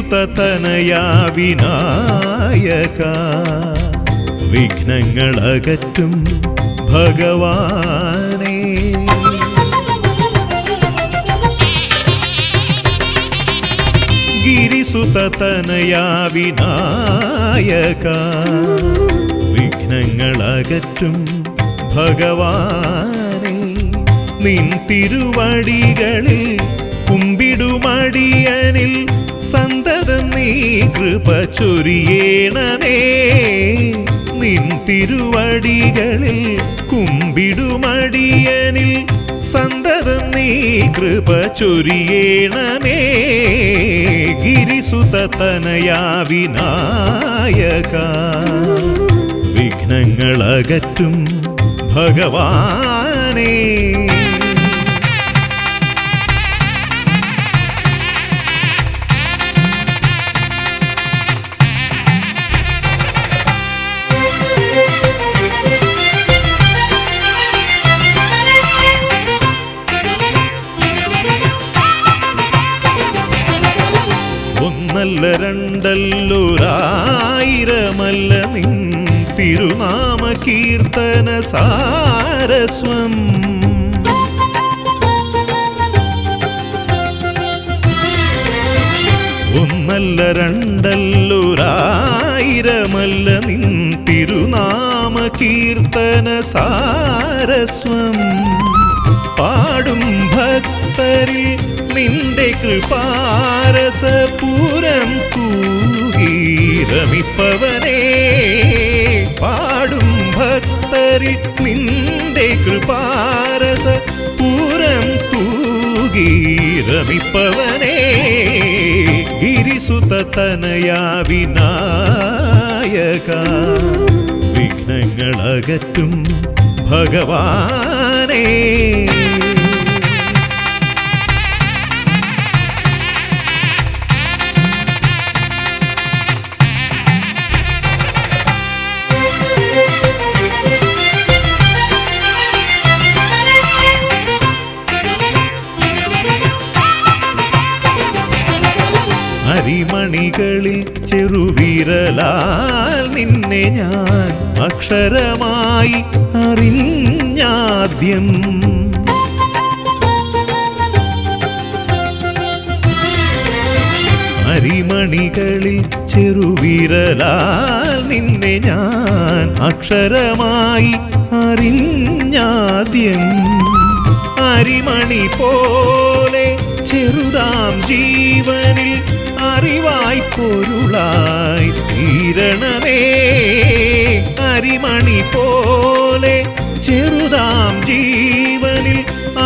ഗിരിസുതതനയാ വിനായക വിഘ്നങ്ങളകറ്റും ഭഗവാനേ. ഗിരിസുതതനയാ വിനായക വിഘ്നങ്ങളകറ്റും ഭഗവാനേ. നിൻ തിരുവടികളിൽ കുമ്പിടുമടിയനിൽ സന്തതം നീ കൃപ ചൊരിയേണമേ. നിൻ തിരുവടികളിൽ കുമ്പിടുമടിയനിൽ സന്തതം നീ കൃപ ചൊരിയേണമേ. ഗിരിസുതതനയാ വിനായക വിഘ്നങ്ങളകറ്റും ഭഗവാനേ. ഒന്നല്ല രണ്ടല്ലൊരായിരമല്ല നിൻ തിരുനാമ കീർത്തന സാരസ്വം. ഒന്നല്ല രണ്ടല്ലൊരായിരമല്ല നിൻ തിരുനാമ കീർത്തന സാരസ്വം. പാടും ഭക്തരിൽ നിന്റെ കൃപാരസപൂരം തൂകീരമിപ്പവനേ. പാടും ഭക്തരിൽ നിന്റെ കൃപാരസപൂരം തൂകീരമിപ്പവനേ. ഗിരിസുതതനയാ വിനായക വിഘ്നങ്ങളകറ്റും ഭഗവാനേ. അരിമണികളിൽ ചെറുവിരലാൽ നിന്നെ ഞാൻ അക്ഷരമായി അറിഞ്ഞാദ്യം. അരിമണികളിൽ ചെറുവിരലാൽ നിന്നെ ഞാൻ അക്ഷരമായി അറിഞ്ഞാദ്യം. അരിമണി പോലെ ചെറുതാം ജീവനിൽ അറിവായി പൊരുളായി തീരണമേ. അരിമണി പോലെ ചെറുതാം ജീവനിൽ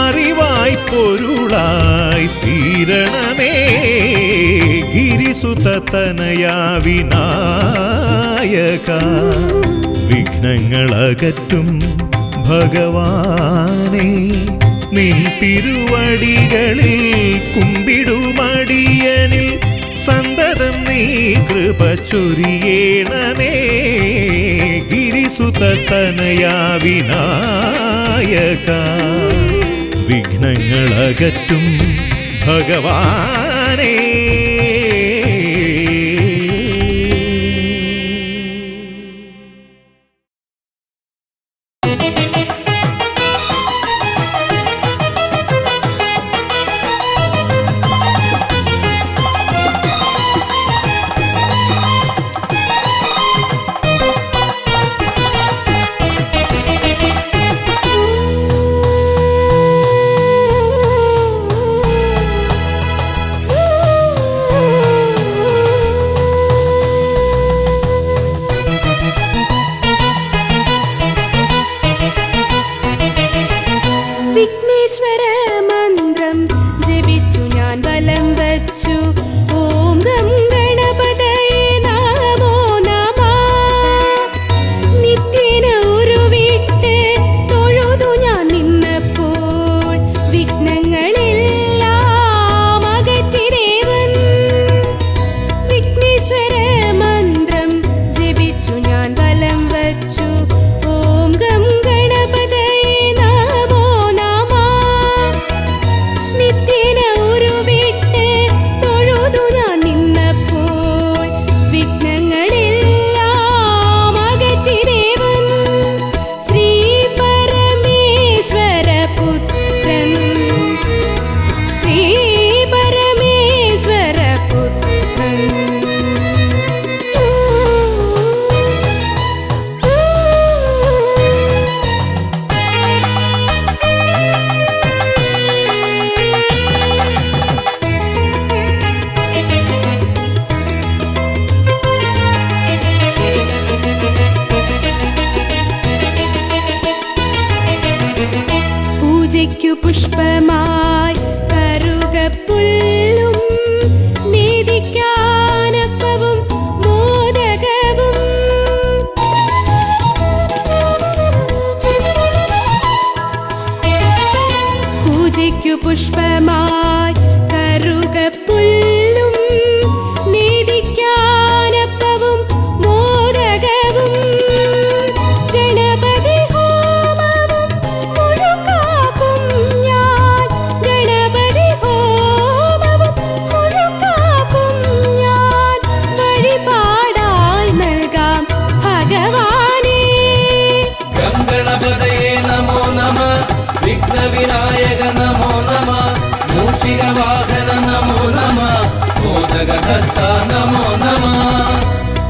അറിവായി പൊരുളായി തീരണമേ. ഗിരിസുതതനയാ വിനായക വിഘ്നങ്ങളകറ്റും ഭഗവാനേ. നിൻ തിരുവടികളിൽ കുമ്പിടുമടിയനിൽ സന്തതം നീ കൃപ ചൊരിയേണമേ. ഗിരിസുതതനയാ വിനായക വിഘ്നങ്ങളകറ്റും ഭഗവാനേ. പുഷ്പമായി കറുകപ്പുല്ലും നീതിക്കാനപ്പവും മോദകവും. പൂജയ്ക്കു പുഷ്പമായി കറുകപ്പുല്ലും നീതിക്കാനപ്പവും മോദകവും. ഗണപതി ഹോമവും മുഴുക്കാക്കും ഞാൻ, ഗണപതി ഹോമവും മുഴുക്കാക്കും ഞാൻ. വഴിപാടായി നൽകാം ഭഗവാനേ. ഗണപതയേ നമോ നമ, വിഘ്നവിനായക നമോ നമ, മൂഷികവാഹന നമോ നമ, മോദകഹസ്ത നമോ നമ.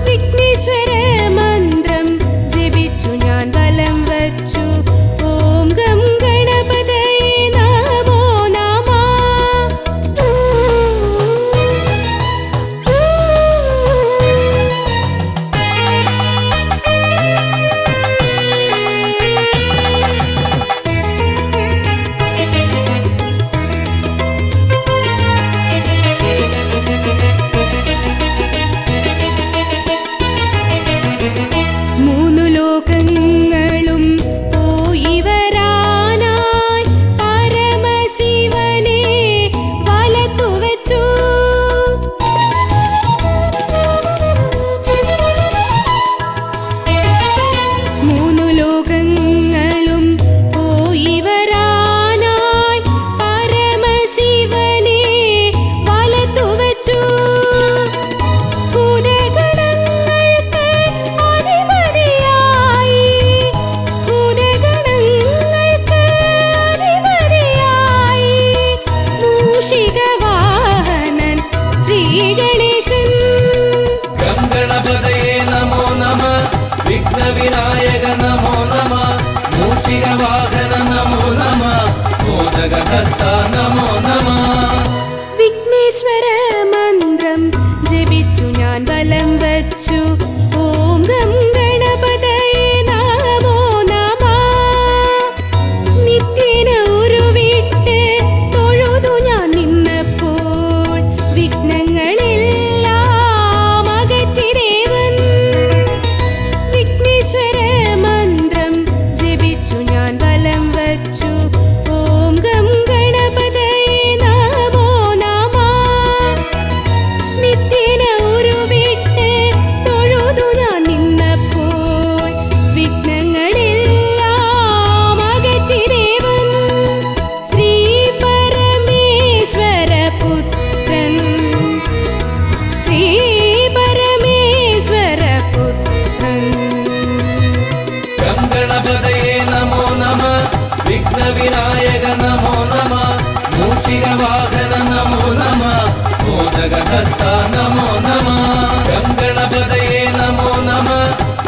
വിഘ്നേശ്വര മന്ത്രം ജപിച്ചു ഞാൻ വലം വച്ചു. ഓം ഗം ഗണപതയേ നമോ നമഃ. മൂന്നു ലോകങ്ങളും പോയി വരാനായി പരമശിവനെ വലത്തു വെച്ചു. മൂന്നു ലോകങ്ങളും പോയി വരാനായി പരമശിവനെ വലത്തു വെച്ചു. ഭൂതഗണങ്ങൾക്ക് അധിപതിയായി, ഭൂതഗണങ്ങൾക്ക് അധിപതിയായി മൂഷികവാഹനൻ ശ്രീഗണേശൻ. ഗണപതയേ നമോ നമ, വിഘ്നവിനായക നമോ നമ, മൂഷികവാഹന നമോ നമ, മോദകഹസ്ത നമോ നമ. വിഘ്നേശ്വര മന്ത്രം ജപിച്ചു ഞാൻ വലം വച്ചു. ഓം ഗം ഗണപതയേ നമോ നമഃ. നിത്യേന ഉരുവിട്ട് തൊഴുതു ഞാൻ നിന്നപ്പോൾ വിഘ്നങ്ങളെല്ലാം അകറ്റിദേവൻ. വിഘ്നേശ്വര മന്ത്രം ജപിച്ചു ഞാൻ വലം വച്ചു. ഓം ഗം ഗണപതയേ നമോ നമഃ. നിത്യേന ഉരുവിട്ട് തൊഴുതു ഞാൻ നിന്നപ്പോൾ വിഘ്നങ്ങളെല്ലാം അകറ്റിദേവൻ. ശ്രീ പരമേശ്വര പുത്രൻ, ശ്രീ പരമേശ്വര പുത്രൻ. ഗണപതയേ നമോ നമ, വിഘ്നവിനായക നമോ നമ, മൂഷികവാഹന നമോ നമ, മോദകഹസ്ത നമോ നമ. ഗണപതയേ നമോ നമ,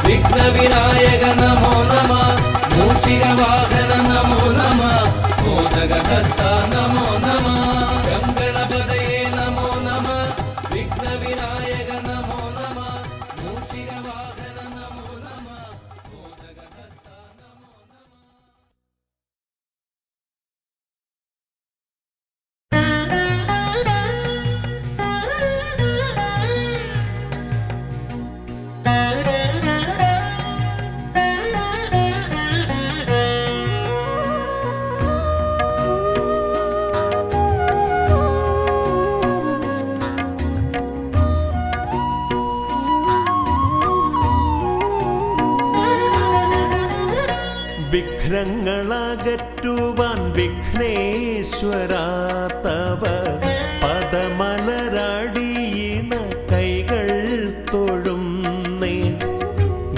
വിഘ്നവിനായക നമോ നമ, മൂഷികവാഹന നമോ നമ, മോദകഹസ്ത നമോ നമ. ഗണപതയേ നമോ നമ, വിഘ്നവിനായക നമോ നമ, മൂഷികവാഹന നമോ നമ, മോദകഹസ്ത നമോ നമ. വിഘ്നങ്ങളകറ്റുവാൻ വിഘ്നേശ്വരാ തവ പദമലരടിയിണ കൈകൾ തൊഴുന്നേ.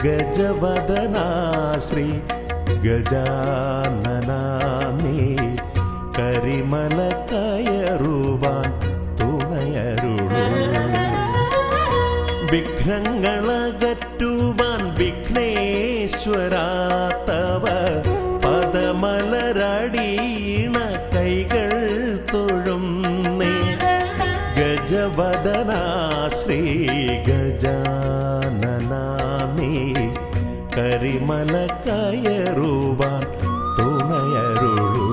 ഗജവദനാ ശ്രീ ഗജാനനാ നീ കരിമല കയറുവാൻ തുണയരുളൂ. വിഘ്നങ്ങളകറ്റുവാൻ വിഘ്നേശ്വരാ തവ പദമലരടിയിണ കൈകൾ തൊഴുന്നേ. ഗജവദനാ ശ്രീ ഗജാനനാ നീ കരിമല കയറുവാൻ തുണയരുളൂ.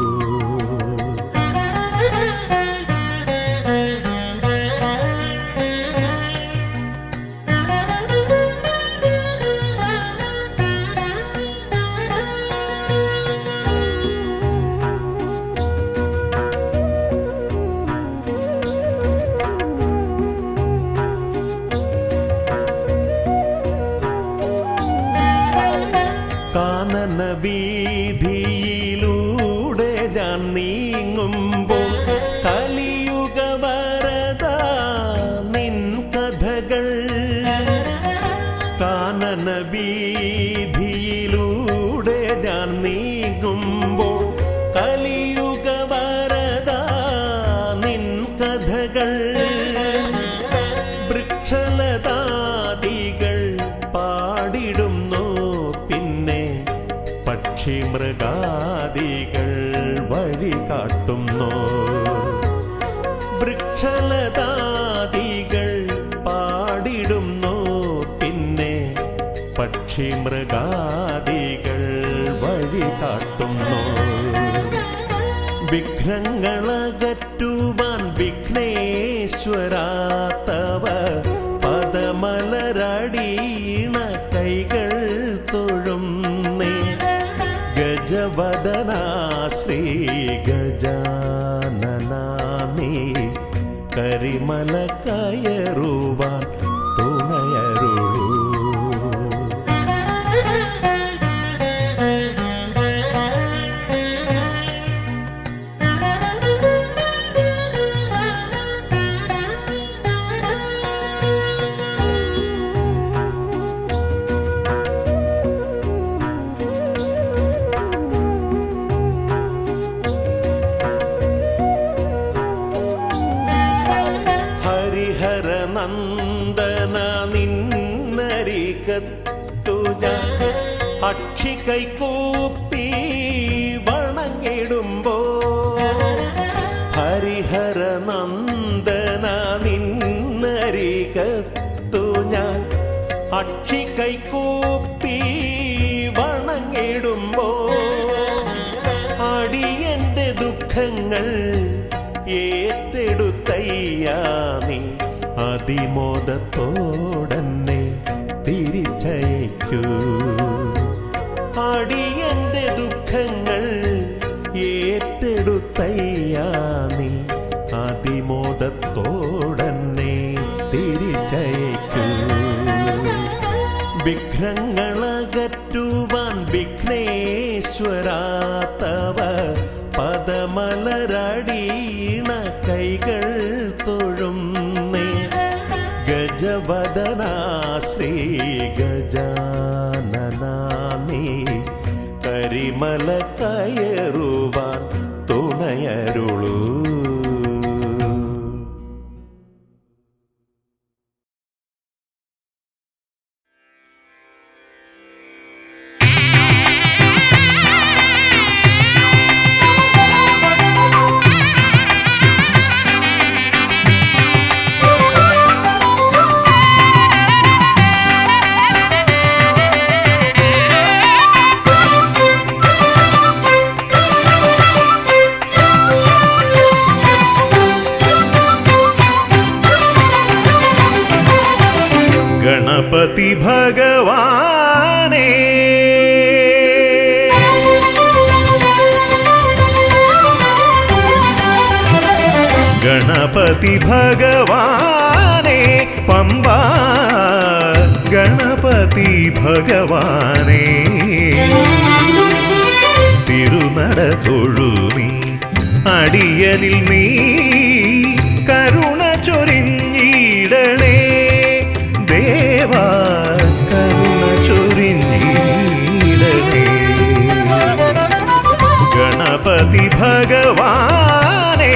കാനന വീതിയിലൂടെ ഞാൻ നീങ്ങുമ്പോൾ കലിയുഗ വരദ നിൻ കഥകൾ. കാനന വീതിയിലൂടെ ഞാൻ നീങ്ങുമ്പോൾ കലിയുഗ വരദ നിൻ കഥകൾ. വൃക്ഷലതാദികൾ പാടിടുന്നു, പിന്നെ പക്ഷി മൃഗാദികൾ വഴി കാട്ടുന്നു. വൃക്ഷലതാദികൾ പാടിടുന്നു, പിന്നെ പക്ഷി മൃഗാദികൾ വഴി കാട്ടുന്നു. വിഘ്നങ്ങളകറ്റുവാൻ വിഘ്നേശ്വരാ തവ പദമലരടീണ കൈകൾ തൊഴുന്നേ. ഗജവദനാ ശ്രീ ഗജാനനാ നീ കരിമല കയറുവാൻ തുണയരുളൂ. നന്ദന നിന്നരികത്തു ഞാൻ അക്ഷി കൈകൂപ്പി വണങ്ങിടുമ്പോ. ഹരിഹര നന്ദന നിന്നരികത്തു ഞാൻ അക്ഷി കൈകൂപ്പി വണങ്ങിടുമ്പോ. അടിയന്റെ ദുഃഖങ്ങൾ ഏറ്റെടുത്തയ്യാ നീ അതിമോദത്തോടന്നെ തിരിച്ചയക്കൂ. അടിയന്റെ ദുഃഖങ്ങൾ ഏറ്റെടുത്തയ്യാ നീ അതിമോദത്തോടന്നെ തിരിച്ചയക്കൂ. വിഘ്നങ്ങളകറ്റുവാൻ വിഘ്നേശ്വരാ തവ പദമലരടീണ കൈകൾ തൊഴുന്നേ. ഗജവദനാ ശ്രീ ഗജാനനാ നീ കരിമല കയറുവാൻ തുണയരുളൂ. ഗണപതി ഭഗവാനേ ഗണപതി ഭഗവാനേ പമ്പാ ഗണപതി ഭഗവാനേ. തിരുനട തൊഴുമീ അടിയനിൽ നീ കരുണ ചൊരിഞ്ഞിടണേ. ദേവാ കരുണ ചൊരിഞ്ഞിടണേ. ഗണപതി ഭഗവാനേ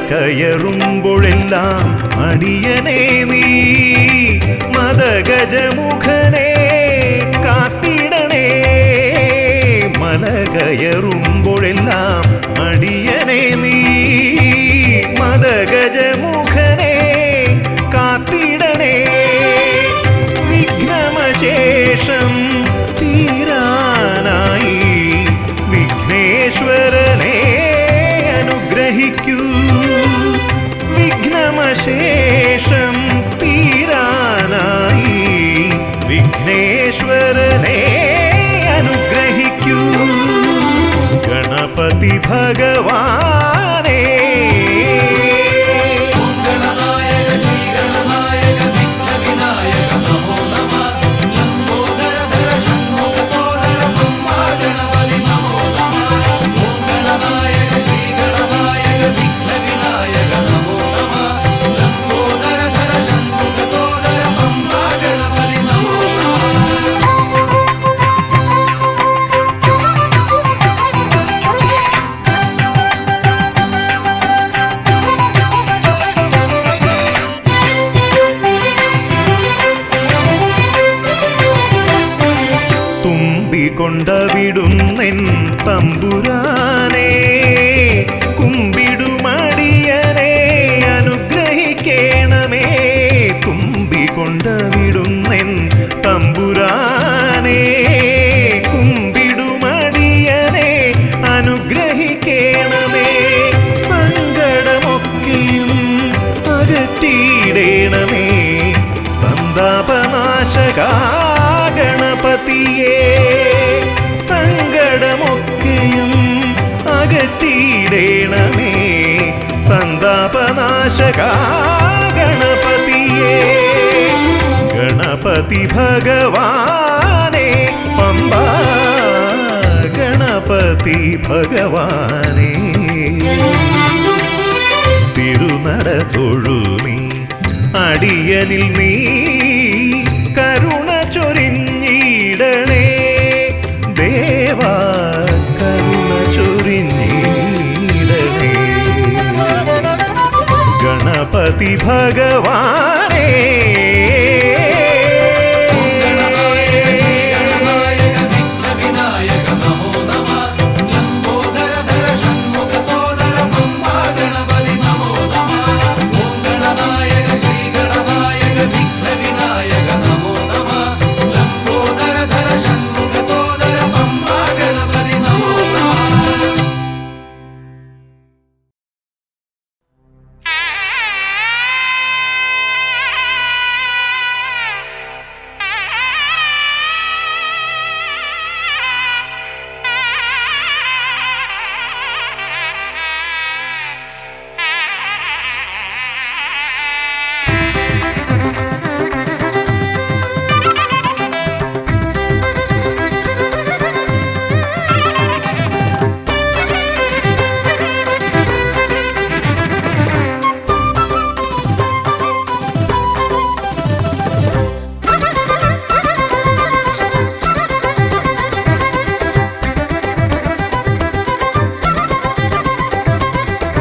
കയറുമ്പോഴെല്ലാം അടിയനേ നീ മദഗജമുഖനെ കാത്തിടണേ. മല കയറുമ്പോഴെല്ലാം അടിയനേ നീ അനുഗ്രഹിക്കൂ. വിഘ്നമശേഷം തീരാനായി വിഘ്നേശ്വരനെ അനുഗ്രഹിക്കൂ. ഗണപതി ഭഗവാനേ കൊണ്ടവിടുന്നെൻ തമ്പുരാനെ കുമ്പിടുമടിയനെ അനുഗ്രഹിക്കണമേ. കുമ്പികൊണ്ടവിടുന്നെൻ തമ്പുരാനെ കുമ്പിടുമടിയനെ അനുഗ്രഹിക്കണമേ. സങ്കടമൊക്കെയും അകറ്റിയിടണമേ. സന്താപനാശകാ ഗണപതിയേ സങ്കടമൊക്കെയും അകറ്റിയിടണമേ. സന്താപനാശകാ ഗണപതിയേ ഗണപതി ഭഗവാനേ പമ്പാ ഗണപതി ഭഗവാനേ. തിരുനട തൊഴുമീ അടിയനിൽ നീ കരുണ ചൊരിഞ്ഞിടണേ. ദേവാ കരുണ ചൊരിഞ്ഞിടണേ. ഗണപതി ഭഗവാനേ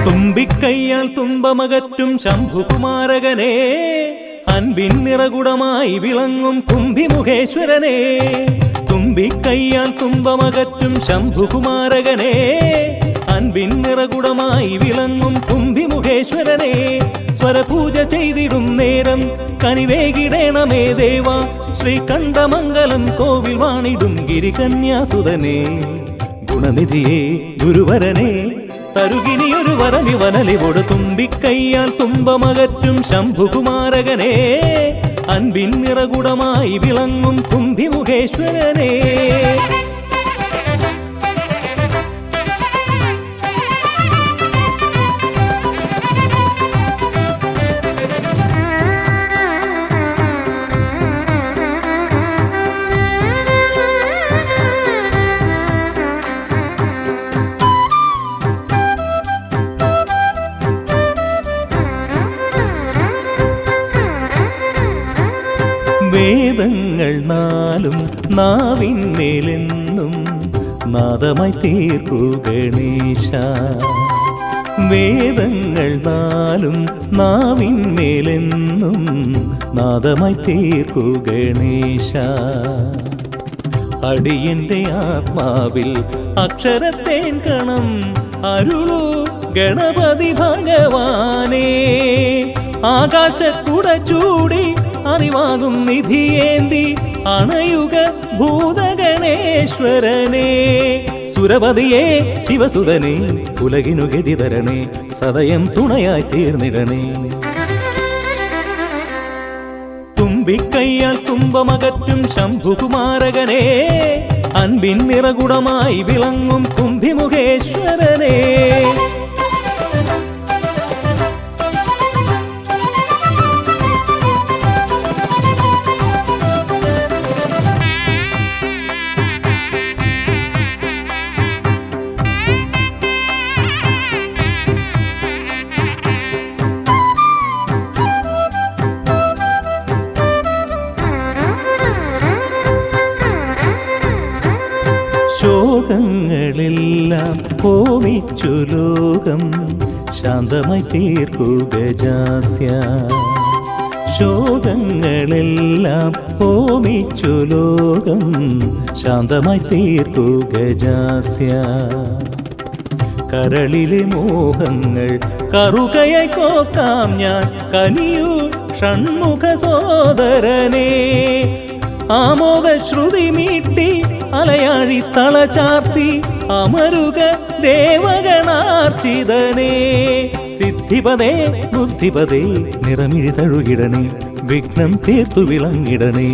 തുമ്പിക്കയ്യാൽ തുമ്പമകറ്റും ശംഭുകുമാരകനെ അൻപിൻ നിറകുടമായി വിളങ്ങും കുംഭിമുഖേശ്വരനെ. തുമ്പിക്കയ്യാൽ തുമ്പമകറ്റും ശംഭുകുമാരകനെ അൻപിൻ നിറകുടമായി വിളങ്ങും കുംഭിമുഖേശ്വരനെ. സ്വരപൂജ ചെയ്തിടും നേരം കനിവേകിടേണമേ ദേവ. ശ്രീകണ്ഠമംഗലം കോവിൽ വാണിടും ഗിരികന്യാസുതനെ. ഗുണനിധിയെ ഗുരുവരനെ തരുകിനിയൊരു വരമിവനലിവോട്. തുമ്പിക്കയ്യാൽ തുമ്പമകറ്റും ശംഭുകുമാരകനെ അൻപിൻ നിറകുടമായി വിളങ്ങും കുംഭിമുഖേശ്വരനെ. വേദങ്ങൾ നാലും നാവിന്മേലെന്നും നാദമായി തീർക്കൂ ഗണേശ. വേദങ്ങൾ നാലും നാവിന്മേലെന്നും നാദമായി തീർക്കൂ ഗണേശ. അടിയന്റെ ആത്മാവിൽ അക്ഷരത്തേൻ കണം അരുളൂ ഗണപതി ഭഗവാനേ. ആകാശക്കുട ചൂടി അറിവാകും നിധിയേന്തി അണയുക ഭൂതഗണേശ്വരനെ. സുരപതിയെ ശിവസുതനെ ഉലകിനു ഗതി തരണേ, സദയം തുണയായി തീർന്നിടണേ. തുമ്പിക്കയ്യാൽ തുമ്പമകറ്റും ശംഭുകുമാരകനെ, അൻപിൻ നിറകുടമായി വിളങ്ങും കുംഭിമുഖേശ്വരനെ. ശോകങ്ങളെല്ലാം ഹോമിച്ചു ലോകം ശാന്തമായി തീർക്കൂ ഗജാസ്യ. ശോകങ്ങളെല്ലാം ഹോമിച്ചു ലോകം ശാന്തമായി തീർക്കൂ ഗജാസ്യ. കരളിലെ മോഹങ്ങൾ കറുകയായി കോക്കാം ഞാൻ, കനിയൂ ഷൺമുഖ സോദരനെ. ആമോദ ശ്രുതി മീട്ടി അലയാഴി തളചാർത്തി അമരുക ദേവഗണാർച്ചിതനേ. സിദ്ധിപദേ ബുദ്ധിപദേ നിറമിഴി തഴുകിടണേ, വിഘ്നം തീർത്തു വിളങ്ങിടണേ.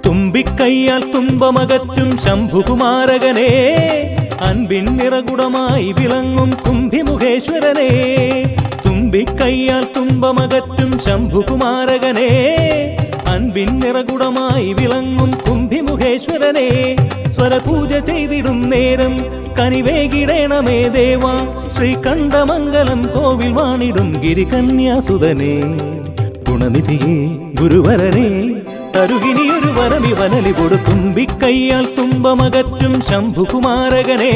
തുമ്പിക്കയ്യാൽ തുമ്പമകറ്റും ശംഭുകുമാരകനെ, അൻപിൻ നിറകുടമായി വിളങ്ങും കുംഭിമുഖേശ്വരനെ. തുമ്പിക്കയ്യാൽ തുമ്പമകറ്റും ശംഭുകുമാരകനെ, അൻപിൻ നിറകുടമായി വിളങ്ങും കുംഭിമുഖേശ്വരനെ. സ്വരപൂജ ചെയ്തിടും നേരം കനിവേകിടേണമേ ദേവ, ശ്രീകണ്ഠമംഗലം കോവിൽ വാണിടും ഗിരികന്യാസുതനെ. ഗുണനിധിയെ ഗുരുവരനെ, തരുകിനിയൊരു വരമിവനലി കൊടുക്കും. തുമ്പിക്കയ്യാൽ തുമ്പമകറ്റും ശംഭുകുമാരകനെ,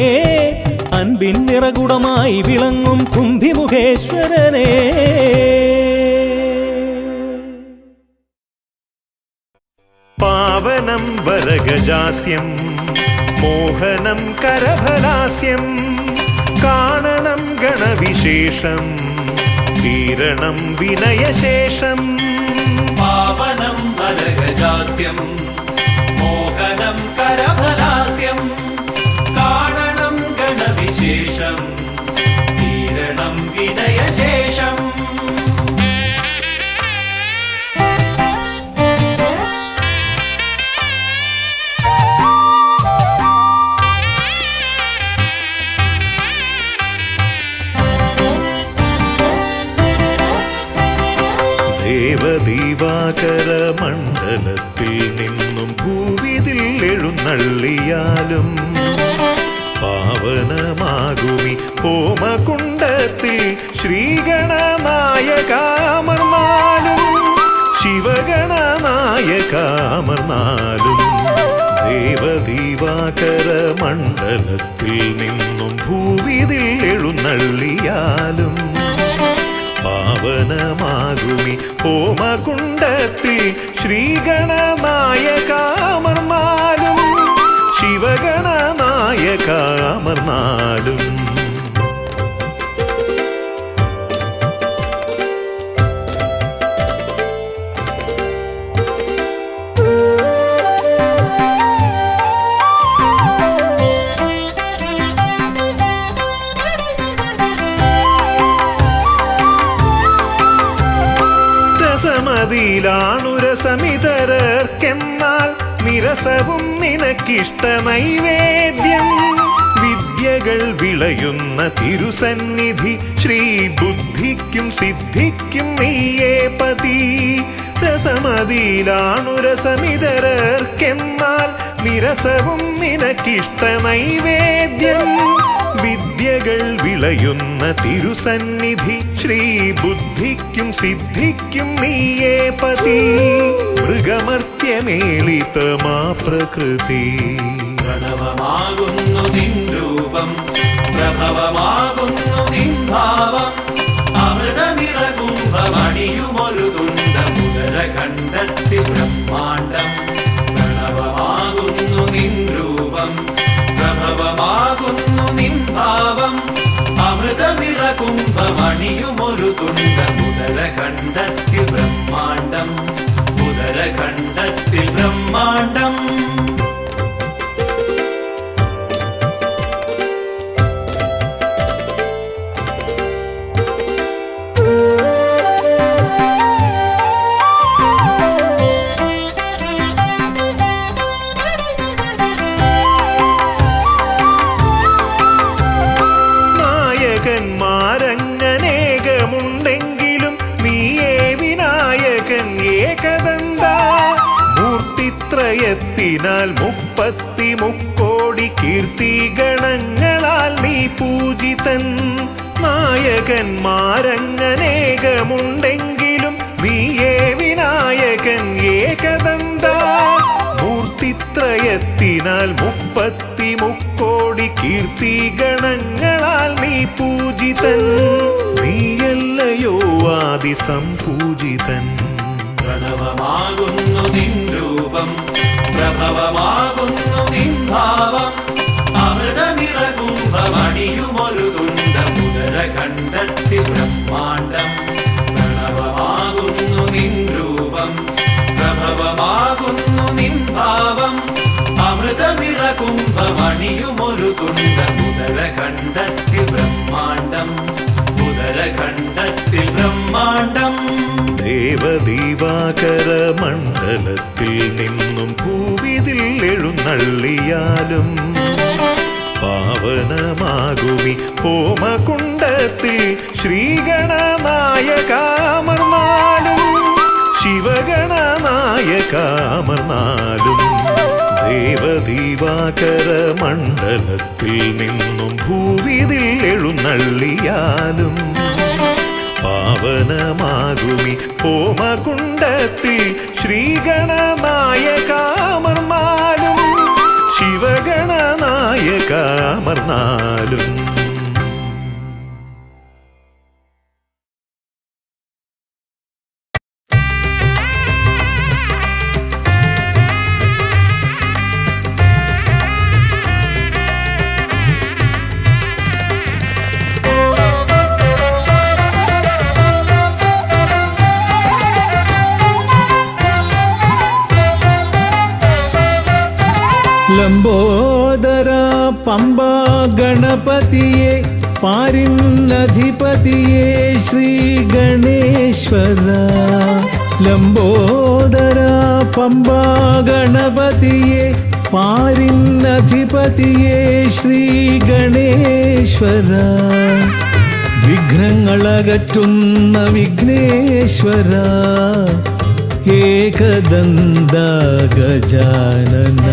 അൻപിൻ നിറകുടമായി വിളങ്ങും കുംഭിമുഖേശ്വരനെ. പാവനം വരഗജാസ്യം മോഹനം കരഫലാസ്യം, കാണണം ഗണവിശേഷം തീരണം വിനയശേഷം. പാവനം വരഗജാസ്യം മോഹനം കരഫലാസ്യം, കാണണം ഗണവിശേഷം തീരണം വിനയശേഷം. ദേവദീവാകര മണ്ഡലത്തിൽ നിന്നും ഭൂവിതിൽ എഴുന്നള്ളിയാലും, പാവനമാകുമി ഹോമകുണ്ടത്തിൽ ശ്രീഗണനായകാമർന്നാലും, ശിവഗണനായകാമർന്നാലും. ദേവദീവാകര മണ്ഡലത്തിൽ നിന്നും ഭൂവിതിൽ എഴുന്നള്ളിയാലും, പാവനമാകുമി ഹോമകുണ്ടത്തിൽ ശ്രീഗണനായകാമർന്നാലും, ശിവഗണനായകാമർന്നാലും. രസമതിയിലാണു രസമിതരർക്കെന്നാൽ നിരസവും നിനക്കിഷ്ട നൈവേദ്യം. വിദ്യകൾ വിളയുന്ന തിരുസന്നിധി ശ്രീബുദ്ധിക്കും സിദ്ധിക്കും നീയേ പതി. രസമതിയിലാണു രസമിതരർക്കെന്നാൽ നിരസവും നിനക്കിഷ്ട നൈവേദ്യം. വിദ്യകൾ വിളയുന്ന തിരുസന്നിധി ശ്രീബുദ്ധിക്കും സിദ്ധിക്കും നീയേ പതി. മൃഗമർത്യമേളിതമാ പ്രകൃതി, പ്രണവമാകുന്നു നിൻ രൂപം, പ്രഭവമാകുന്നു നിൻ ഭാവം. അമൃത നിറകുംഭമണിയുമൊരു തുണ്ട മുദരഖണ്ഡത്തിൽ ബ്രഹ്മാണ്ഡം. പ്രണവമാകുന്നു നിൻ രൂപം, പ്രഭവമാകുന്നു നിൻ ഭാവം. അമൃത നിറകുംഭമണിയുമൊരു തുണ്ട മുദരഖണ്ഡത്തിൽ ബ്രഹ്മാണ്ഡം, മുദരഖണ്ഡത്തിൽ ബ്രഹ്മാണ്ഡം. പൂജിതൻ. നായകന്മാരങ്ങനേകമുണ്ടെങ്കിലും നീയേ വിനായകൻ ഏകദന്ത. മൂർത്തിത്രയത്തിനാൽ 33 കീർത്തി ഗണങ്ങളാൽ നീ പൂജിതൻ. നീയല്ലയോ ആദിസംപൂജിതൻ. പ്രണവമാകുന്നു നിൻ രൂപം, പ്രഭവമാകുന്നു നിൻ ഭാവം. അമൃത നിറകുംഭമണിയുമൊരു തുണ്ടമുദര ഖണ്ഡത്തിൽ ബ്രഹ്മാണ്ടം. പ്രണവമാകുന്നു നിൻ രൂപം, പ്രഭവമാകുന്നു നിൻ ഭാവം. അമൃത നിറകുംഭമണിയുമൊരു തുണ്ടമുദര ഖണ്ഡത്തിൽ ബ്രഹ്മാണ്ടം. ഉദരഖണ്ഡത്തിൽ ബ്രഹ്മാണ്ടം. ദേവദീവാകര മണ്ഡലത്തിൽ നിന്നും ഭൂവിതിൽ എഴുന്നള്ളിയാലും പാവനമാകുമി ഹോമകുണ്ടത്തിൽ ശ്രീഗണനായകാമർന്നാലും ശിവഗണനായകാമർന്നാലും ദേവദീവാകര മണ്ഡലത്തിൽ നിന്നും ഭൂവിതിൽ എഴുന്നള്ളിയാലും പാവനമാകുമി ഹോമകുണ്ടത്തിൽ ശ്രീഗണനായകാമർന്നാലും ശിവഗണനായകാമർന്നാലും. ലംബോദര പമ്പ ഗണപതിയെ പാരിന്നധിപതിയെ ശ്രീ ഗണേശ്വര. ലംബോദര പമ്പ ഗണപതിയെ പാരിന്നധിപതിയെ ശ്രീ ഗണേശ്വര. വിഘ്നങ്ങളകറ്റുന്ന വിഘ്നേശ്വര. ഏകദന്ത ഗജാനന.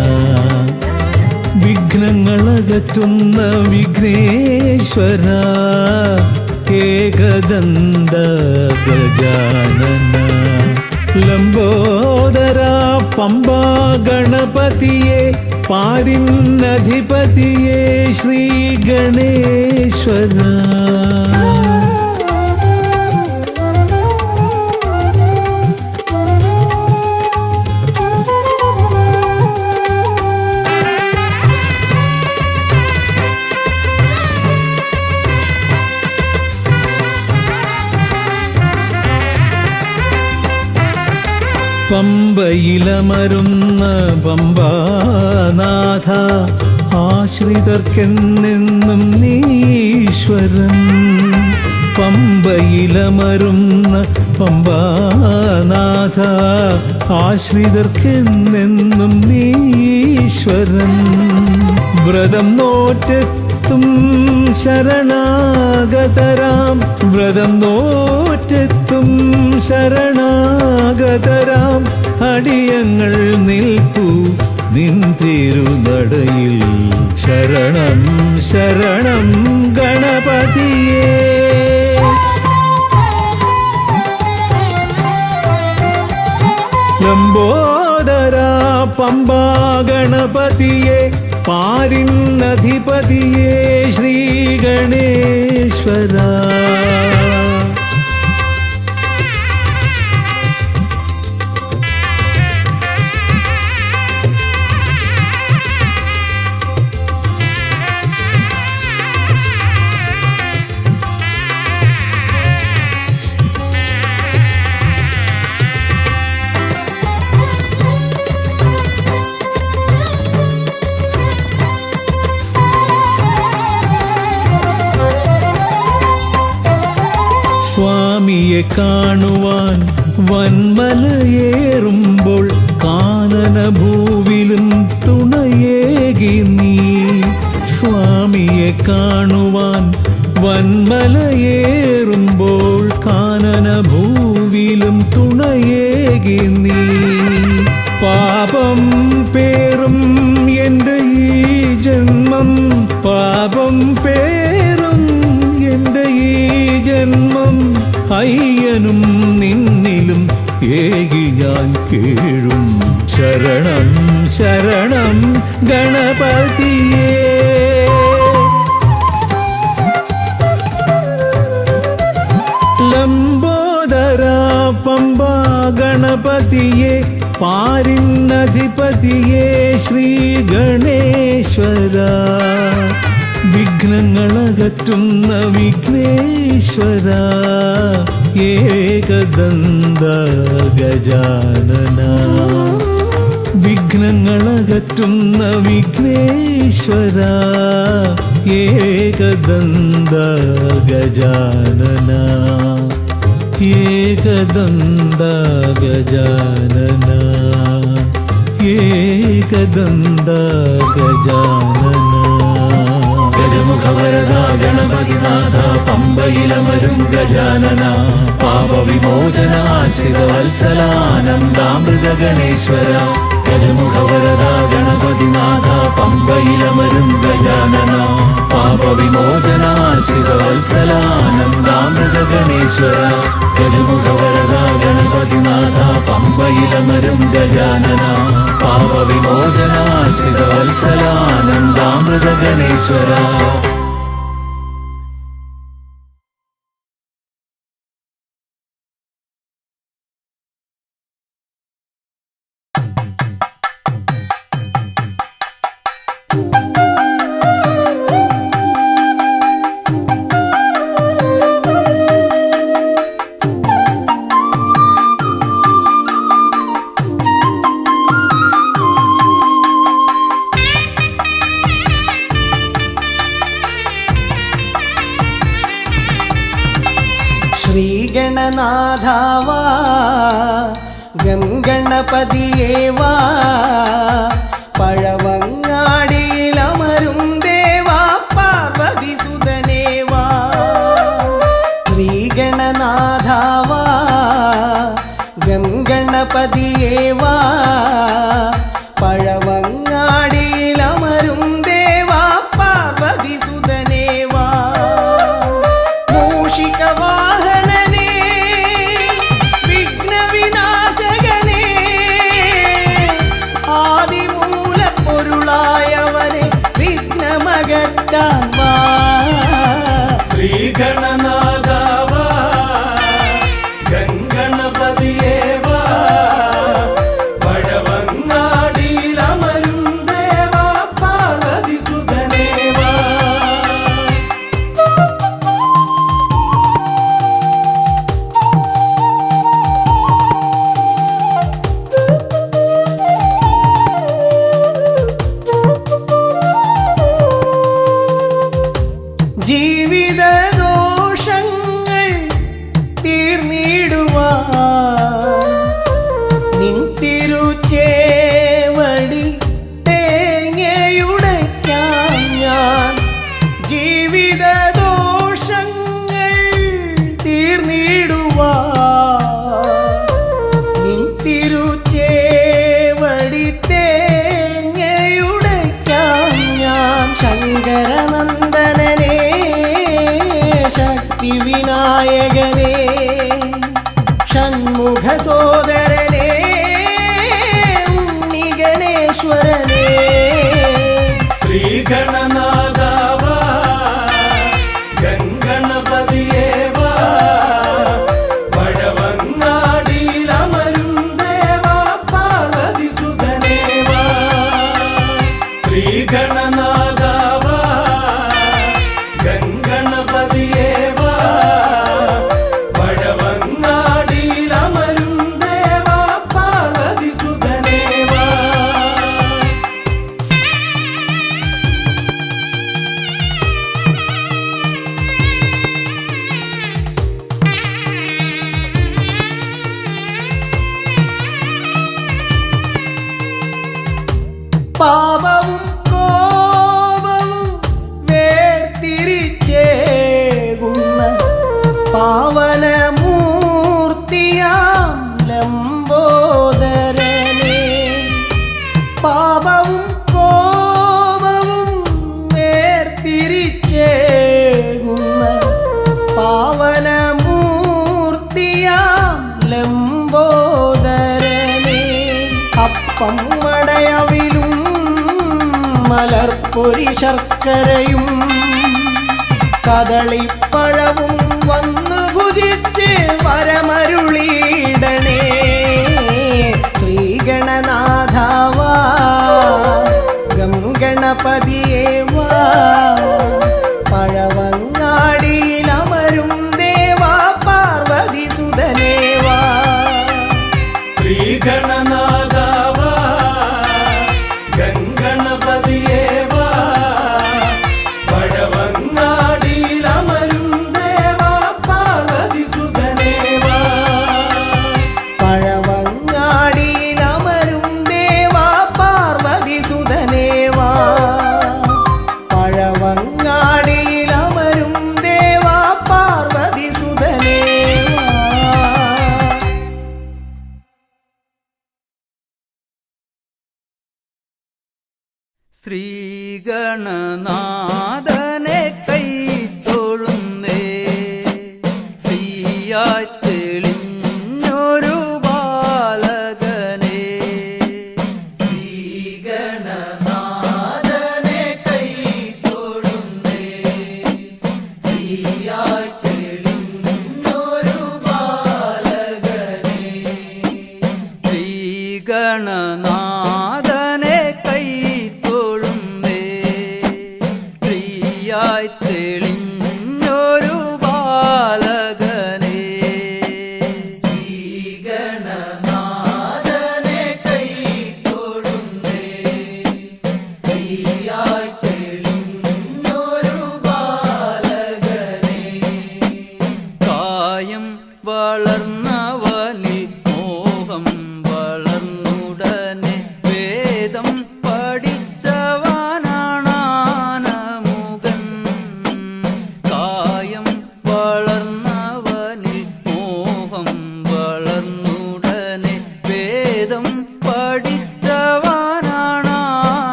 വിഘ്നങ്ങളകറ്റുന്ന വിഘ്നേശ്വര. ഏകദന്ത ഗജാനന. ലംബോദര പമ്പ ഗണപതിയെ പാരിന്നധിപതിയെ ശ്രീ ഗണേശ്വര. പമ്പയിലമരുന്ന പമ്പാനാഥ. ആശ്രിതർക്കെന്നെന്നും നീശ്വരൻ. പമ്പയിലമരുന്ന പമ്പാനാഥ. ആശ്രിതർക്കെന്നെന്നും നീശ്വരൻ. വ്രതം നോറ്റെത്തും ശരണാഗതരാം. വ്രതം നോറ്റെത്തും ശരണാഗതരാം. അടിയങ്ങൾ നിൽപ്പു നിൻ തിരുനടയിൽ. ശരണം ശരണം ഗണപതിയേ. ലംബോദര പമ്പ ഗണപതിയെ പാരിന്നധിപതിയെ ശ്രീ ഗണേശ്വര. സ്വാമിയെ കാണുവാൻ വന്മലയേറുമ്പോൾ കാനനഭൂവിലും തുണയേകി നീ. സ്വാമിയെ കാണുവാൻ വന്മലയേറുമ്പോൾ കാനനഭൂവിലും തുണയേകി നീ. പാപം പേറും എൻ്റെ ഈ ജന്മം. പാപം പേറും ജന്മം അയ്യനും നിന്നിലും ഏകി ഞാൻ കേഴും. ശരണം ശരണം ഗണപതിയേ. ലംബോദര പമ്പ ഗണപതിയെ പാരിന്നധിപതിയെ ശ്രീ ഗണേശ്വര. വിഘ്നങ്ങളകറ്റുന്ന വിഘ്നേശ്വര ഏകദന്ത ഗജാനന. വിഘ്നങ്ങളകറ്റുന്ന വിഘ്നേശ്വര ഏകദന്ത ഗജാനന. ഏകദന്ത ഗജാനന ഏകദന്ത ഗജാനന. ഗജമുഖവരദ ഗണപതിനാഥ പമ്പയിലമരും ഗജാനന. പാപവിമോചന ആശ്രിതവത്സലാനന്ദാമൃത ഗണേശ്വര. ഗജമുഖവരദ ഗണപതിനാഥ പമ്പയിലമരും ഗജാനന. പാപവിമോചന ആശ്രിതവത്സലാനന്ദാമൃത ഗണേശ്വര. ഗജമുഖവരദ ഗണപതിനാഥ പമ്പയിലമരും ഗജാനന. പാപവിമോചന ആശ്രിതവത്സലാനന്ദാമൃത ഗണേശ്വര. ശ്രീഗണനാഥാവാ ഗംഗണപതിയേവാ. പഴവങ്ങാടിയിലമരും ദേവാ പാർവതിസുതനേവാ. ശ്രീഗണനാഥാവാ ഗംഗണപതിയേവാ. പഴവങ്ങാടിയിലമരും ദേവാ പാർവതിസുതനേവാ. മൂഷികവാഹനനേ വിഘ്നവിനാശകനേ. ആദിമൂലപ്പൊരുളായവനെ വിഘ്നമകറ്റാൻ വാ. ശ്രീഗണനാഥാവാ ഗംഗണപതിയേവാ. പഴവങ്ങാടിയിലമരും ദേവാ പാർവതിസുതനേവാ. ജീവിതദോഷങ്ങൾ തീർന്നിടുവാൻ നിൻ തിരുച്ചേവടി തേങ്ങയുടയ്ക്കാൻ ഞാൻ. ജീവിതദോഷങ്ങൾ തീർന്നിടുവാൻ നിൻ തിരുച്ചേവടി തേങ്ങയുടയ്ക്കാൻ ഞാൻ. ശങ്കരനന്ദനനേ ശക്തിവിനായകനേ ഷൺമുഖ സോദരനേ ഉണ്ണിഗണേശ്വരനേ. ശ്രീഗണനാഥാവാ ഗംഗണപതിയേവാ. പഴവങ്ങാടിയിലമരും ദേവാ പാർവതിസുതനേവാ. ശ്രീഗണനാഥാവാ ഗംഗണപതിയേവാ. പഴവങ്ങാടിയിലമരും ദേവാ മലർപ്പൊരി ശർക്കരയും കദളിപ്പഴവും വന്നു ഭുജിച്ച് വരമരുളിയിടണേ ശ്രീഗണനാഥാവാ ഗംഗണപതിയേ വാ പഴവങ്ങാടിയിലമരും ദേവാ പാർവതി സുതനേവാ ശ്രീഗണനാഥാവാ ഗംഗണപതിയേവാ പഴവങ്ങാടിയിലമരും ദേവാ പാർവതി സുതനേവാ പഴവങ്ങാടിയിലമരും ദേവാ പാർവതി സുതനേവാ പഴവങ്ങാടിയിലമരും ദേവാ പാർവതി സുതനേവാ ശ്രീഗണനാഥനെ കൈത്തൊഴുന്നേ ശ്രീയായി തെളിഞ്ഞൊരു ബാലകനെ ശ്രീഗണനാഥനെ കൈത്തൊഴുന്നേ ശ്രീയായി തെളിഞ്ഞൊരു ബാലകനെ ശ്രീഗണനാഥനെ കൈത്തൊഴുന്നേ ശ്രീയായി തെളിഞ്ഞൊരു ബാലകനെ ശ്രീഗണനാഥനെ കൈത്തൊഴുന്നേ ശ്രീയായി തെളിഞ്ഞൊരു ബാലകനെ കായം വളർന്നവനിൽ മോഹം വളർന്നുടനെ വേദം പഠിച്ചവനാണാനമുഖൻ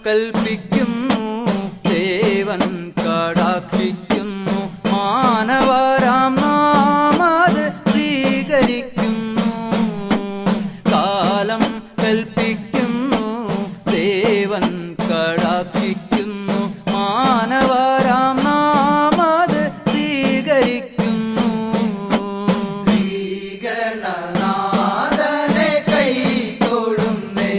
കൽപ്പിക്കുന്നു ദേവൻ കടാക്ഷിക്കുന്നു മാനവരാം നാം അത് സ്വീകരിക്കുന്നു കാലം കൽപ്പിക്കുന്നു ദേവൻ കടാക്ഷിക്കുന്നു മാനവരാം നാം അത് സ്വീകരിക്കുന്നു ശ്രീഗണനാഥനെ കൈ തൊഴുന്നേ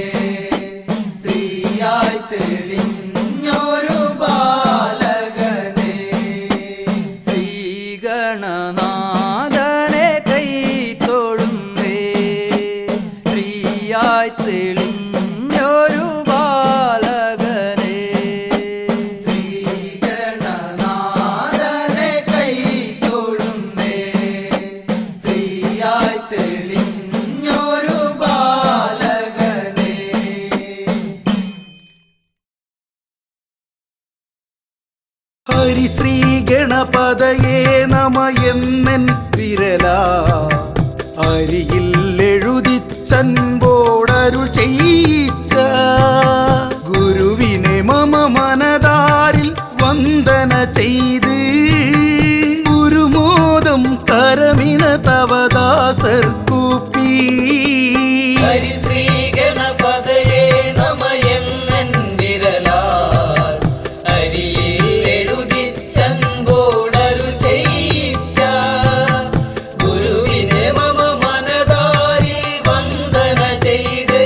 ശ്രീയായി തെളിഞ്ഞൊരു ബാലകനെ ശ്രീഗണനാഥനെ കൈ തൊഴുന്നേ ശ്രീയായി തെളിഞ്ഞൊരു ബാലകനെ ശ്രീഗണനാഥനെ കൈ തൊഴുന്നേ ശ്രീയായി തെളിഞ്ഞൊരു ബാലകനെ ഹരിശ്രീ ഗണപതയേ നമയെന്നൻ വിരല അരിയിൽ എഴുതിച്ചൻപോടരുൾ ചെയ്യിച്ച ഗുരുവിനെ മമ മനതാരിൽ വന്ദന ചെയ്ത് ഗുരുമോദം കരമിന തവദാസർ കൂപ്പി ഹരിശ്രീ ഗണപതയേ നമയെന്നൻ വിരലാൽ അരിയിൽ എഴുതിച്ചൻപോടരുൾ ചെയ്യിച്ച ഗുരുവിനെ മമ മനതാരിൽ വന്ദന ചെയ്ത്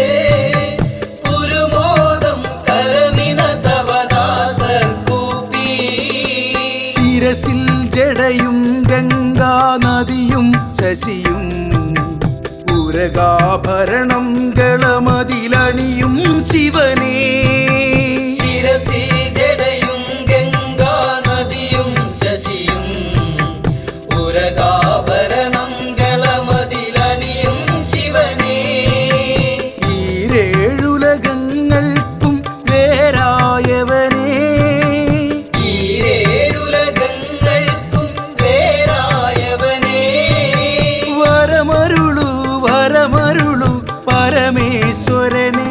ഗുരുമോദം കരമിന തവദാസർ കൂപ്പി ശിരസിൽ ജടയും ഗംഗാ നദിയും ശശിയും ഉരകാഭരണം ഗളമതിലണിയും ശിവനേ ശിരസിൽ ജടയും ഗംഗാ നദിയും ശശിയും ഉരകാഭരണം ഗളമതിലണിയും ശിവനേ ഈരേഴുലകങ്ങൾക്കും വേരായവനേ ഈരേഴുലകങ്ങൾക്കും വേറായവനേ വരമരുളു വരമരുളു പരമേശ്വരനേ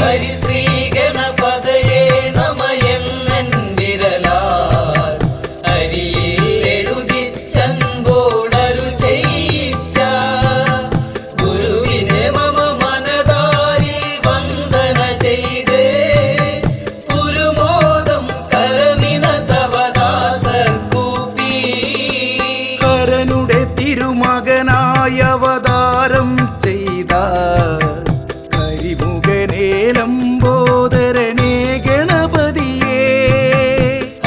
ഹരിശ്രീ ഗണപതയേ നമയെന്നൻ വിരലാൽ അരിയിൽ എഴുതിച്ചൻപോടരുൾ ചെയ്യിച്ച ഗുരുവിനെ മമ മനതാരിൽ വന്ദന ചെയ്ത് ഗുരുമോദം കരമിന തവദാസർ കൂപ്പി ഹരനുടെ തിരുമകനായ അവതാരം ചെയ്ത കരിമുഖനേലംബോദരനേ ഗണപതിയേ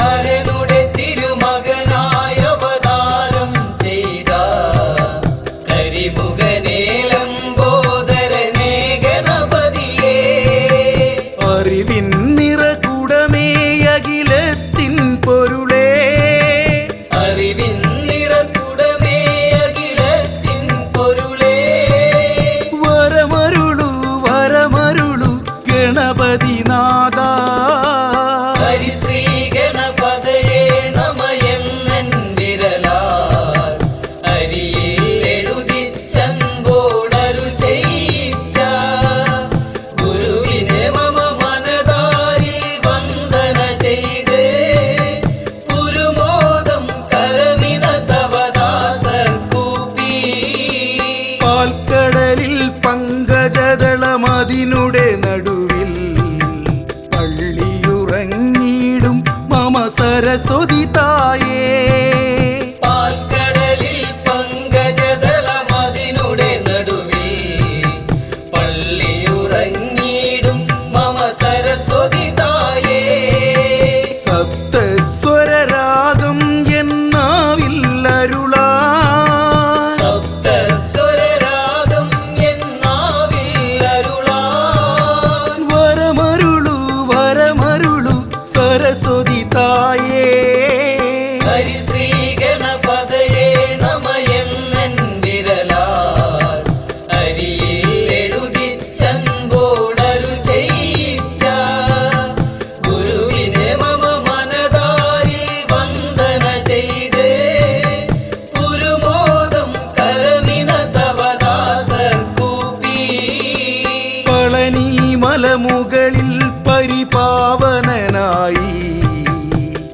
ഹരനുടെ തിരുമകനായ അവതാരം ചെയ്ത കരിമുഖനേലംബോദരനേ ഗണപതിയേ അറിവിൻ നിറകുടമേ അഖിലത്തിൻ പൊരുളേ അറിവിൻ നിറകുടമേ അഖിലത്തിൻ പൊരുളേ വരമരുളു വരമരുളു ഗണപതിനാഥ ഹരിശ്രീ ഗണപതയേ നമയെന്നൻ വിരലാൽ അരിയിൽ എഴുതിച്ചൻപോടരുൾ ചെയ്യിച്ച ഗുരുവിനെ മമ മനതാരിൽ വന്ദന ചെയ്ത് ഗുരുമോദം കരമിന തവദാസർ കൂപ്പി പാൽക്കടലിൽ പങ്കജദളമതിനുടെ നടുവിൽ പള്ളിയുറങ്ങിയിടും മമ സരസ്വതി തായേ പാൽക്കടലിൽ പങ്കജദളമതിനുടെ നടുവിൽ പള്ളിയുറങ്ങിയിടും മമ സരസ്വതി തായേ സപ്തസ്വരരാഗം എന്നാവിൽ അരുളാ സപ്തസ്വരരാഗം എന്നാവിൽ അരുളാൻ വരമരുളു വരമരുളു സരസ്വതി തായേ ഹരിശ്രീ ഗണപതയേ നമയെന്നൻ വിരലാൽ അരിയിൽ എഴുതിച്ചൻപോടരുൾ ചെയ്യിച്ച ഗുരുവിനെ മമ മനതാരിൽ വന്ദന ചെയ്ത് ഗുരുമോദം കരമിന തവദാസർ കൂപ്പി പളനി മലമുകളിൽ പരിപാവനനായി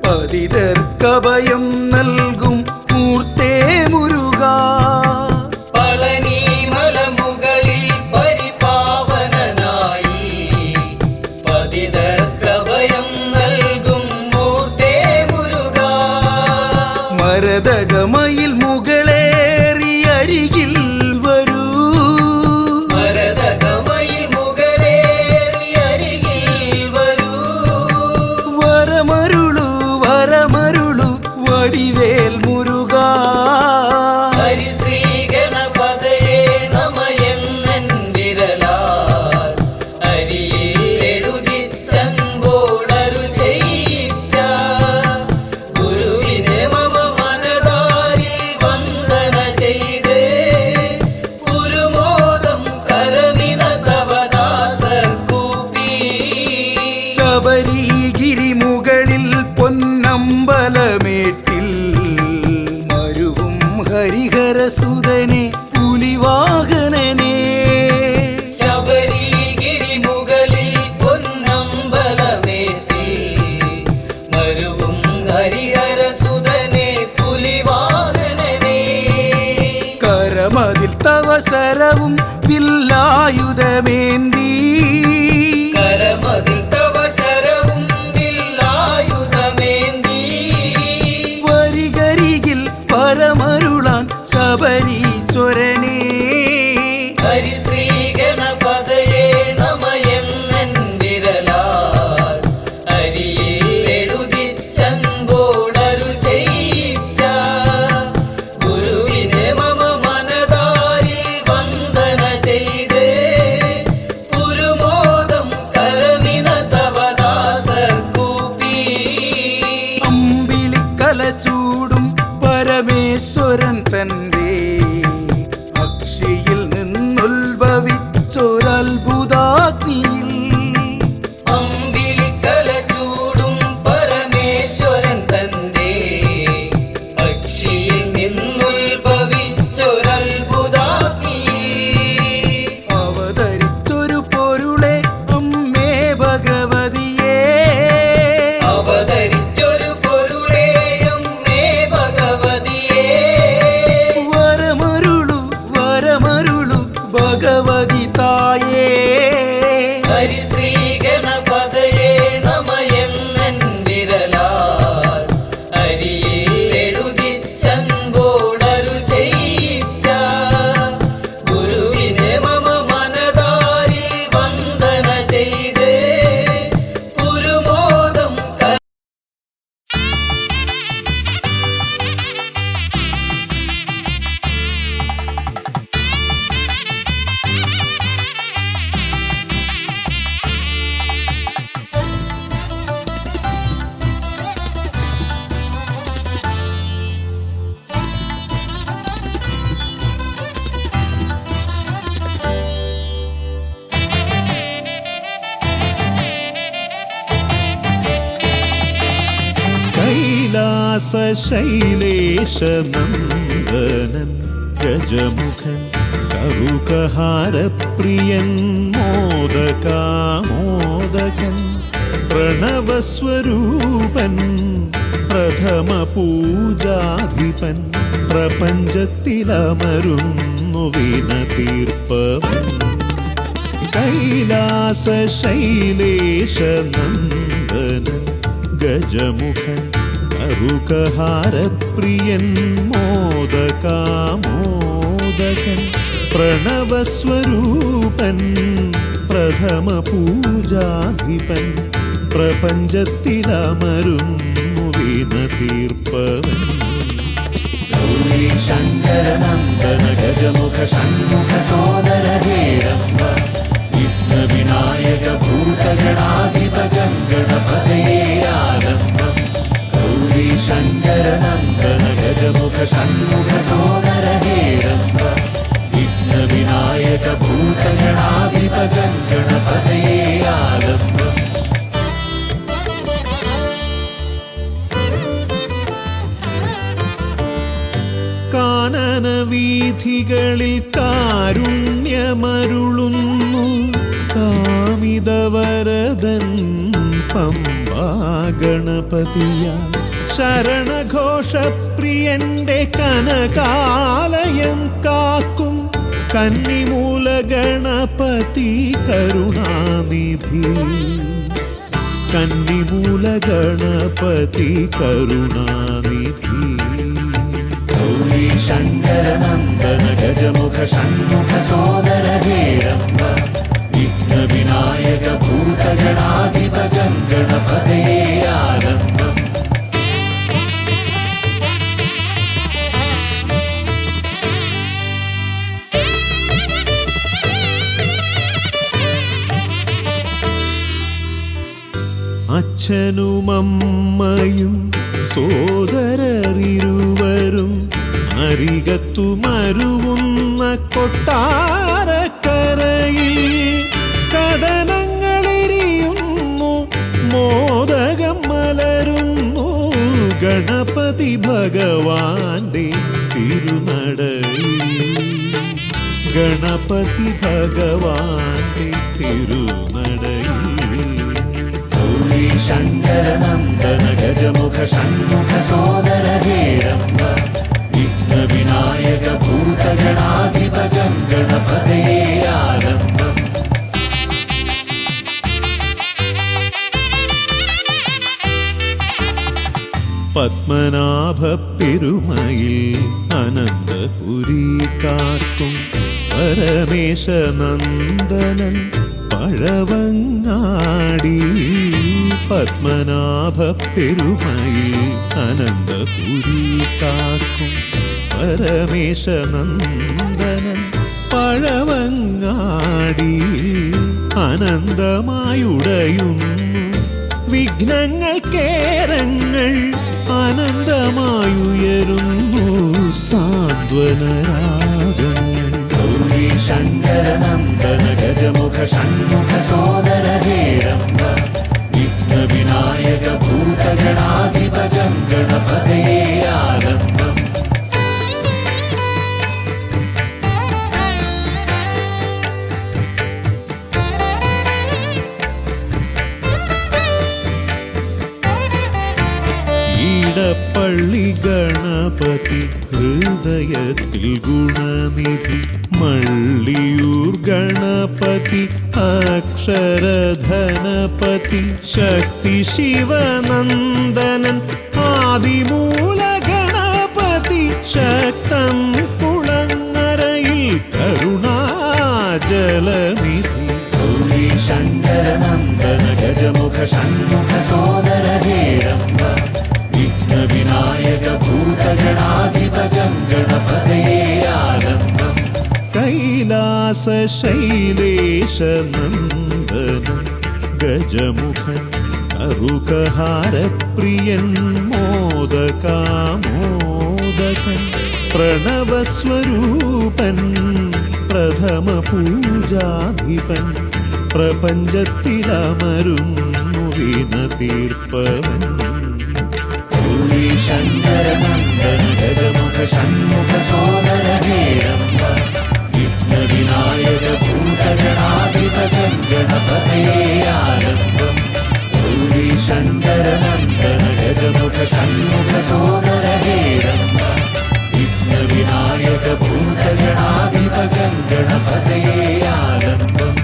പതിതർക്കഭയം നൽകും മൂർത്തേ മുരുകാ. പളനി മലമുകളിൽ പരിപാവനനായി പതിതർക്കഭയം നൽകും മൂർത്തേ മുരുകാ. മരതകമയിൽ മുകളേറി അരികിൽ വരൂ. മരതകമയിൽ മുകളേറി അരികിൽ വരൂ. വരമരുളു വരമരുളു വടിവേൽ മുരുകാ. ഹരിശ്രീ ഗണപതയേ നമയെന്നൻ വിരലാൽ അരിയിൽ എഴുതിച്ചൻപോടരു ചെയ്യിച്ച ഗുരുവിനെ മമ മനതാരിൽ വന്ദന ചെയ്ത് ഗുരുമോദം കരമിന തവദാസർ കൂപ്പി. ശബരിഗിരി മുകളിൽ പൊന്നമ്പലമേട്ടിൽ മരുവും ഹരിഹരസുതനെ പുലിവാഹനനെ. ശബരിഗിരി മുകളിൽ പൊന്നമ്പലമേറ്റി മരുവും ഹരിഹരസുതനെ പുലിവാഹനനെ. കരമതിൽ തവസരവും വില്ലായുധമേന്തി. കരമതിൽ തവ ശരവും വില്ലായുധമേന്തി. വരികരികിൽ പരമരുളാൻ ശബരീശ്വരനെ. ഹരിശ്രീ ഗണപതയേ നമയെന്നൻ വിരലാൽ അരിയിൽ എഴുതിച്ചൻപോടരു ചെയ്യിച്ച ഗുരുവിനെ മമ മനതാരിൽ വന്ദന ചെയ്ത് ഗുരുമോദം കരമിന തവദാസർ കൂപ്പി. അമ്പിളിക്കല ചൂടും പരമേശ്വരൻ തന്റെ അക്ഷിയിൽ നിന്നുത്ഭവിച്ചൊരത്ഭുതാഗ്നിയിൽ അമ്പിളിക്കല ചൂടും പരമേശ്വരൻ തന്റെ അക്ഷിയിൽ നിന്നുത്ഭവിച്ചൊരത്ഭുതാഗ്നി. അവതരിച്ചൊരു പൊരുളെ അമ്മേ ഭഗവതിയേ. അവതരിച്ചൊരു പൊരുളേയം മേ ഭഗവതിയേ. വരമരുളു വരമരുളു ഭഗവതി തായേ. ഹരിശ്രീ ഗണപതയേ നമയെന്നൻ വിരലാൽ അരിയിൽ എഴുതിച്ചൻപോടരു ചെയ്യിച്ച ഗുരുവിനെ മമ മനതാരിൽ വന്ദന ചെയ്ത് ഗുരുമോദം കൈലാസശൈലേശനന്ദനൻ ഗജമുഖൻ കറുകഹാരപ്രിയൻ മോദകാമോദകൻ പ്രണവസ്വരൂപൻ പ്രഥമ പൂജാധിപൻ പ്രപഞ്ചത്തിലമരുന്നു വിനതീർപ്പവൻ. കൈലാസശൈലേശനന്ദനൻ ഗജമുഖൻ കറുകഹാരപ്രിയൻ മോദകാമോദകൻ പ്രണവസ്വരൂപൻ പ്രഥമ പൂജാധിപൻ പ്രപഞ്ചത്തിലമരുന്നു വിനതീർപ്പവൻ. ഗൗരി ശങ്കരനന്ദന ഗജമുഖ ഷൺമുഖ സോദര ഹേരംബ വിഘ്ന വിനായക ഭൂതഗണാധിപ ഗണപതയേ ആലംബം. ഗൗരി ശങ്കരനന്ദന ഗജമുഖ ഷൺമുഖ സോദര ഹേരംബ വിഘ്ന വിനായക ഭൂതഗണാധിപ ഗണപതയേ ആലംബം. കാനന വീഥികളിൽ കാരുണ്യമരുളുന്ന ഗണപതിയ ശരണഘോഷപ്രിയന്റെ കനകാലയം കാക്കും കന്നിമൂല ഗണപതി കരുണാനിധി കന്നിമൂല ഗണപതി കരുണാനിധി ഗൗരി ശങ്കര നന്ദന ഗജമുഖ ഷൺമുഖ സോദര ഹേരംബ വിഘ്ന വിനായക ഭൂതഗണാധിപ ഗണപതയേ ആലംബം അച്ഛനുമമ്മയും സോദരരിരുവരും അരികത്തു മരുവുന്ന കൊട്ടാരക്കരയിൽ കഥനങ്ങളെരിയുന്നു മോദകം മലരുന്നു ഗണപതി ഭഗവാന്റെ തിരുനടയിൽ ഗണപതി ഭഗവാന്റെ തിരുനടയിൽ ഗൗരി ശങ്കര നന്ദന ഗജമുഖ ഷൺമുഖ സോദര ഹേരംബ വിഘ്ന വിനായക ഭൂതഗണാധിപ ഗണപതയേ ആലംബം പത്മനാഭ പെരുമയിൽ അനന്തപുരി കാക്കും പരമേശ നന്ദനൻ പഴവങ്ങാടി പത്മനാഭ പെരുമയിൽ അനന്തപുരി കാക്കും പരമേശ നന്ദനൻ പഴവങ്ങാടി അനന്തമായുടയുന്നു വിഘ്നങ്ങൾ കേരങ്ങൾ അനന്തമായുയരുന്നു സാന്ത്വനരാഗങ്ങൾ ഗൗരി ശങ്കര നന്ദന ഗജമുഖ ഷൺമുഖ സോദര ഹേരംബ വിഘ്ന വിനായക ഭൂതഗണാധിപ ഗണപതയേ ആലംബം ഈടപ്പള്ളി ഗണപതി ഹൃദയത്തിൽ ഗുണനിധി മള്ളിയൂർ ഗണപതി അക്ഷരധനപതി ശക്തി ശിവനന്ദനൻ ആദിമൂല ഗണപതി ശക്തം കുളങ്ങരയിൽ കരുണാജലനിധി ഗൗരി ശങ്കര നന്ദന ഗജമുഖ ഷൺമുഖ സോദര ഹേരംബ വിഘ്ന വിനായക ഭൂതഗണാധിപ ഗണപതയേ ആലംബം കൈലാസ ശൈലേശ നന്ദനൻ ഗജമുഖൻ അറുകഹാരപ്രിയൻ മോദകാമോദകൻ പ്രണവസ്വരൂപൻ പ്രഥമ പൂജാധിപൻ പ്രപഞ്ചത്തിലമരുന്നു വിന തീർപ്പവൻ ഗൗരി ശങ്കര നന്ദന ഗജമുഖ ഷൺമുഖ സോദര ഹേരംബ വിഘ്ന വിനായക ഭൂതഗണാധിപ ഗണപതയേ ആലംബം ഗൗരി ശങ്കര നന്ദന ഗജമുഖ ഷൺമുഖ സോദര ഹേരംബ വിഘ്ന വിനായക ഭൂതഗണാധിപ ഗണപതയേ ആലംബം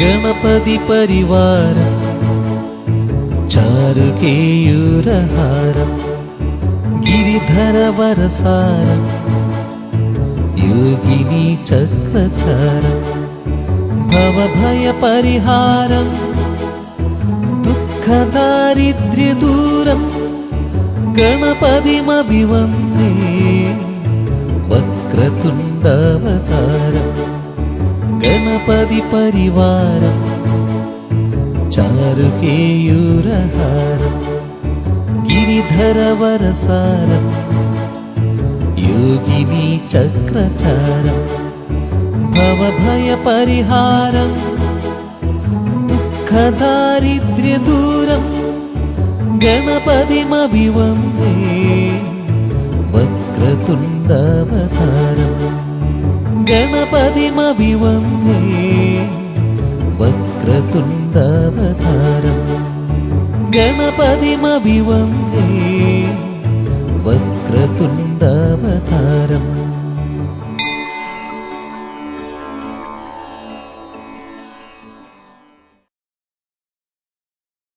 ഗണപതി പരിവാരം ചാരുകേയൂരഹാരം ഗിരിധരവരസാരം യോഗിനി ചക്രചാരം ഭവഭയപരിഹാരം ദുഃഖദാരിദ്ര്യദൂരം ഗണപതിമഭിവന്ദേ വക്രതുണ്ടവതാരം ഗണപതി പരിവാരം ചാരുകേയൂരഹാരം ഗിരിധരവരസാരം യോഗിനി ചക്രചാരം ഭവഭയപരിഹാരം ദുഃഖദാരിദ്ര്യദൂരം ഗണപതിമഭിവന്ദേ വക്രതുണ്ഡാവതാരം ഗണപതിമഭിവന്ദേ വക്രതുണ്ഡാവതാരം ഗണപതിമഭിവന്ദേ വക്രതുണ്ഡാവതാരം